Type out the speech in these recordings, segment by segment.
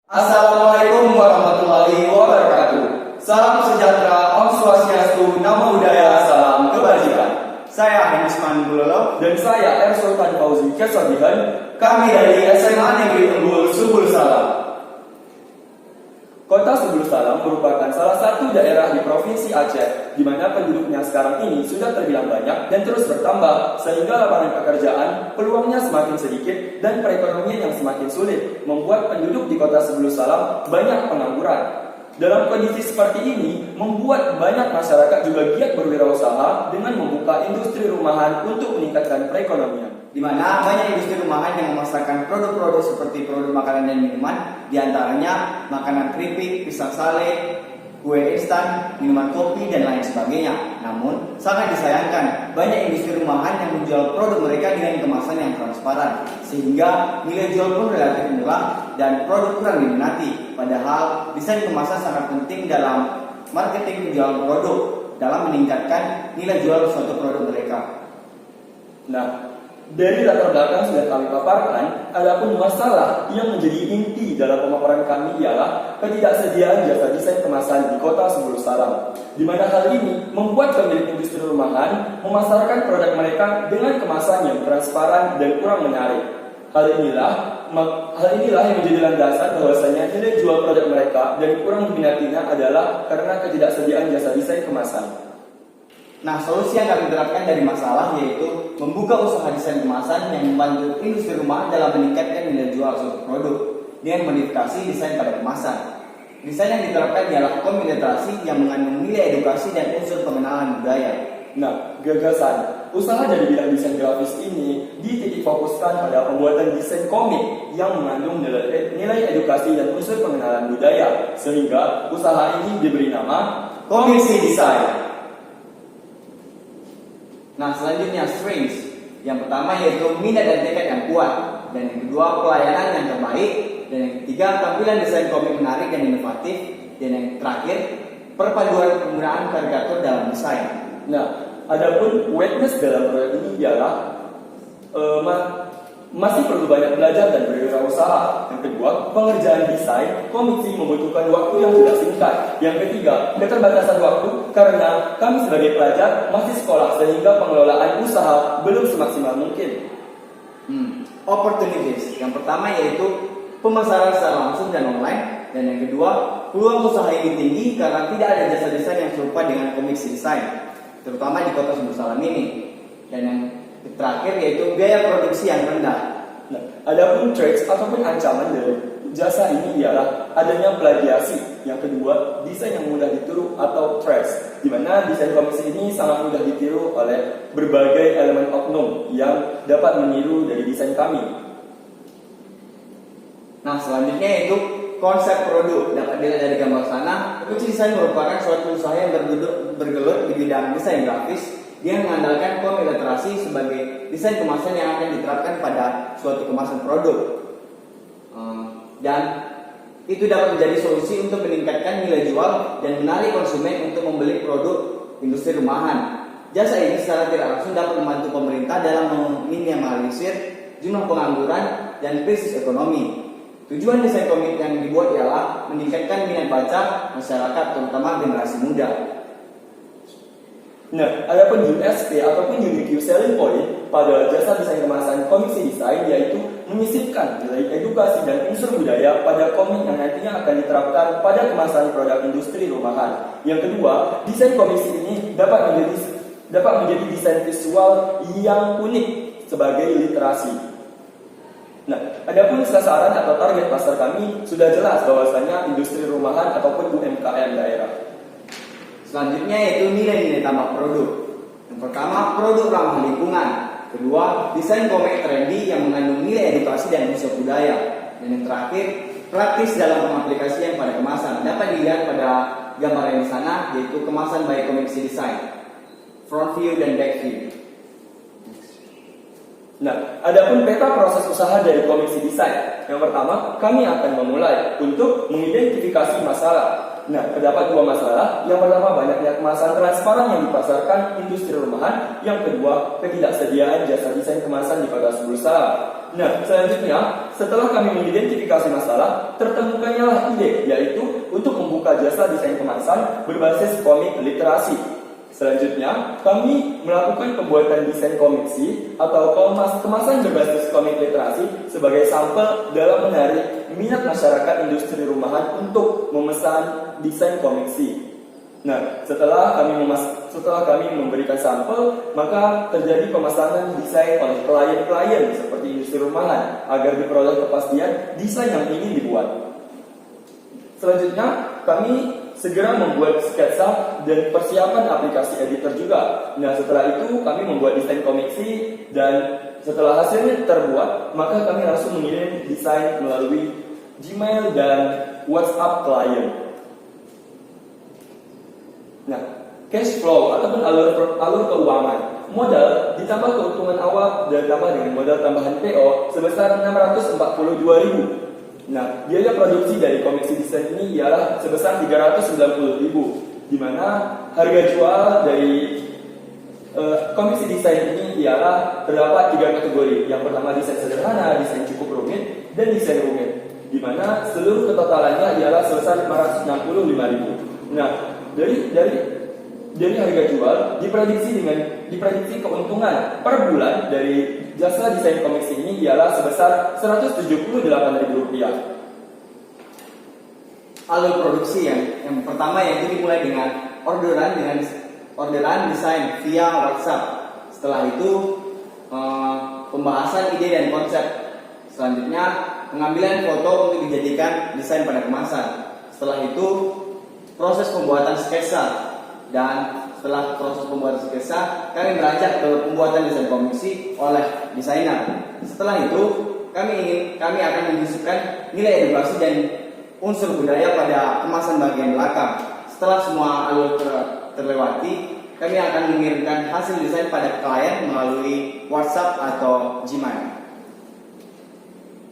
Assalamualaikum warahmatullahi wabarakatuh. Salam sejahtera, Om Swastiastu, Namo Buddhaya, salam kebajikan. Saya Henisman Bulolo Dan saya R. Sultan Fauzi Kesabihan. Kami dari SMA Negeri Unggul Subul Salam. Kota Subul Salam merupakan salah satu daerah di Provinsi Aceh, di mana penduduknya sekarang ini sudah terbilang banyak dan terus bertambah, sehingga lapangan pekerjaan peluangnya semakin sedikit dan perekonomian yang semakin sulit, membuat penduduk di Kota Subul Salam banyak pengangguran. Dalam kondisi seperti ini, membuat banyak masyarakat juga giat berwirausaha dengan membuka industri rumahan untuk meningkatkan perekonomian. di mana banyak industri rumahan yang memasarkan produk-produk seperti produk makanan dan minuman, diantaranya makanan keripik, pisang sale, kue instan, minuman kopi, dan lain sebagainya. Namun, sangat disayangkan, banyak industri rumahan yang menjual produk mereka dengan kemasan yang transparan, sehingga nilai jual pun relatif murah dan produk kurang diminati. Padahal, desain kemasan sangat penting dalam marketing penjualan produk, dalam meningkatkan nilai jual suatu produk mereka. Nah, dari latar belakang sudah kami paparkan, adapun masalah yang menjadi inti dalam pemaparan kami ialah ketidaksediaan jasa desain kemasan di Kota Subul Salam, di mana hal ini membuat pemilik industri rumahan memasarkan produk mereka dengan kemasan yang transparan dan kurang menarik. Hal inilah yang menjadi landasan bahwasanya nilai jual produk mereka dan kurang diminatinya adalah karena ketidaksediaan jasa desain kemasan. Nah, solusi yang kami terapkan dari masalah yaitu membuka usaha desain kemasan yang membantu industri rumahan dalam meningkatkan nilai jual suatu produk dengan modifikasi desain pada kemasan. Desain yang diterapkan ialah komiliterasi yang mengandung nilai edukasi dan unsur pengenalan budaya. Nah, gagasan usaha dari bidang desain grafis ini dititik fokuskan pada pembuatan desain komik yang mengandung nilai edukasi dan unsur pengenalan budaya, sehingga usaha ini diberi nama Komiksi Desain. Nah, selanjutnya strengths. Yang pertama yaitu minat dan tekad yang kuat, dan yang kedua pelayanan yang terbaik, dan yang ketiga tampilan desain komik menarik dan inovatif, dan yang terakhir perpaduan penggunaan karikatur dalam desain. Nah, adapun weakness dalam proyek ini ialah masih perlu banyak belajar dan berwirausaha. Yang kedua, pengerjaan desain komiksi membutuhkan waktu yang tidak singkat. Yang ketiga, keterbatasan waktu karena kami sebagai pelajar masih sekolah, sehingga pengelolaan usaha belum semaksimal mungkin. Opportunities. Yang pertama yaitu pemasaran secara langsung dan online, dan yang kedua peluang usaha ini tinggi karena tidak ada jasa desain yang serupa dengan komiksi desain, terutama di Kota Subul Salam ini. Dan yang terakhir yaitu biaya produksi yang rendah. Nah, adapun threats ataupun ancaman dari jasa ini ialah adanya plagiasi. Yang kedua, desain yang mudah ditiru atau trash, di mana desain komiksi ini sangat mudah ditiru oleh berbagai elemen oknum yang dapat meniru dari desain kami. Nah, selanjutnya yaitu konsep produk. Dapat dilihat dari gambar sana, komiksi desain merupakan suatu usaha yang bergelut di bidang desain grafis. Dia mengandalkan komiliterasi sebagai desain kemasan yang akan diterapkan pada suatu kemasan produk, dan itu dapat menjadi solusi untuk meningkatkan nilai jual dan menarik konsumen untuk membeli produk industri rumahan. Jasa ini secara tidak langsung dapat membantu pemerintah dalam meminimalisir jumlah pengangguran dan krisis ekonomi. Tujuan desain komik yang dibuat ialah meningkatkan minat baca masyarakat, terutama generasi muda. Nah, adapun USP ataupun unique selling point pada jasa desain kemasan komiksi desain yaitu menyisipkan nilai edukasi dan unsur budaya pada komik yang nantinya akan diterapkan pada kemasan produk industri rumahan. Yang kedua, desain komiksi ini dapat menjadi desain visual yang unik sebagai literasi. Nah, adapun sasaran atau target pasar kami sudah jelas bahwasanya industri rumahan ataupun UMKM daerah. Selanjutnya yaitu nilai-nilai tambah produk. Yang pertama, produk ramah lingkungan. Kedua, desain komik trendy yang mengandung nilai edukasi dan unsur budaya. Dan yang terakhir, praktis dalam pengaplikasian pada kemasan. Dapat dilihat pada gambar yang di sana, yaitu kemasan by komiksi desain, front view dan back view. Nah, adapun peta proses usaha dari komiksi desain. Yang pertama, kami akan memulai untuk mengidentifikasi masalah. Nah, terdapat dua masalah. Yang pertama, banyaknya kemasan transparan yang dipasarkan industri rumahan. Yang kedua, ketidaksediaan jasa desain kemasan di Kota Subul Salam. Nah, selanjutnya, setelah kami mengidentifikasi masalah, tertemukannya D, yaitu untuk membuka jasa desain kemasan berbasis komik literasi. Selanjutnya, kami melakukan pembuatan desain komiksi atau kemasan berbasis komik literasi sebagai sampel dalam menarik minat masyarakat industri rumahan untuk memesan desain komiksi. Nah, setelah kami memberikan sampel, maka terjadi pemasangan desain oleh klien-klien seperti industri rumahan agar diperoleh kepastian desain yang ingin dibuat. Selanjutnya, kami segera membuat sketsa dan persiapan aplikasi editor juga. Nah, setelah itu kami membuat desain komiksi dan setelah hasilnya terbuat, maka kami langsung mengirim desain melalui Gmail dan WhatsApp klien. Nah, cash flow ataupun alur keuangan. Modal ditambah keuntungan awal dan tambah dengan modal tambahan PO sebesar 642.000. Nah, biaya produksi dari komiksi desain ini ialah sebesar 390.000, di mana harga jual dari komiksi desain ini ialah terdapat 3 kategori. Yang pertama desain sederhana, desain cukup rumit, dan desain rumit, di mana seluruh ketotalannya ialah sebesar 565.000. Nah, dari harga jual diprediksi keuntungan per bulan dari jasa desain komiksi ini ialah sebesar Rp178.000. Alur produksi yang pertama yaitu dimulai dengan orderan desain via WhatsApp. Setelah itu pembahasan ide dan konsep. Selanjutnya pengambilan foto untuk dijadikan desain pada kemasan. Setelah itu proses pembuatan sketsa. Dan setelah proses pembuatan sketsa, kami beranjak ke pembuatan desain komiksi oleh desainer. Setelah itu, kami akan menyisipkan nilai edukasi dan unsur budaya pada kemasan bagian belakang. Setelah semua alur terlewati, kami akan mengirimkan hasil desain pada klien melalui WhatsApp atau Gmail.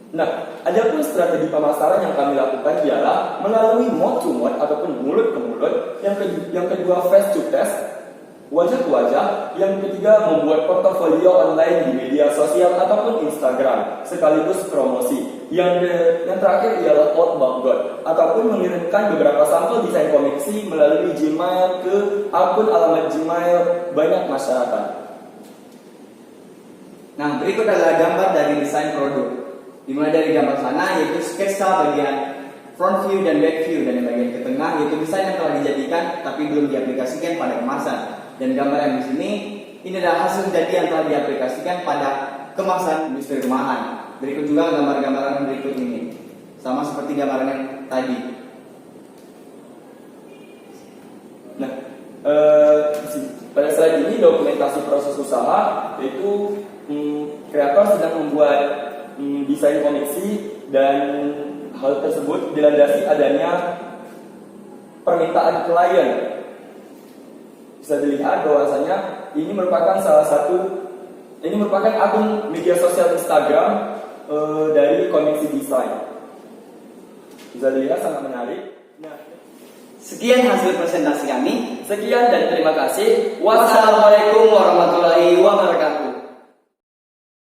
Nah, adapun strategi pemasaran yang kami lakukan ialah melalui mouth to mouth ataupun mulut ke mulut, yang kedua face to face, wajah ke wajah, yang ketiga membuat portofolio online di media sosial ataupun Instagram sekaligus promosi. Yang terakhir ialah outbound ataupun mengirimkan beberapa sampel desain komiksi melalui Gmail ke akun alamat Gmail banyak masyarakat. Nah, berikut adalah gambar dari desain produk. Dimulai dari gambar sana yaitu sketsa bagian front view dan back view, dan yang bagian ke tengah yaitu desain yang telah dijadikan tapi belum diaplikasikan pada kemasan. Dan gambar yang di sini ini adalah hasil jadi yang telah diaplikasikan pada kemasan industri rumahan. Berikut juga gambar-gambaran berikut ini, sama seperti gambaran yang tadi. Nah, pada slide ini dokumentasi proses usaha, yaitu kreator sedang membuat desain komiksi, dan hal tersebut dilandasi adanya permintaan klien. Bisa dilihat bahwasanya ini merupakan akun media sosial Instagram dari komiksi desain. Bisa dilihat sangat menarik. Nah, Sekian hasil presentasi kami. sekian dan terima kasih. Wassalamualaikum warahmatullahi wabarakatuh.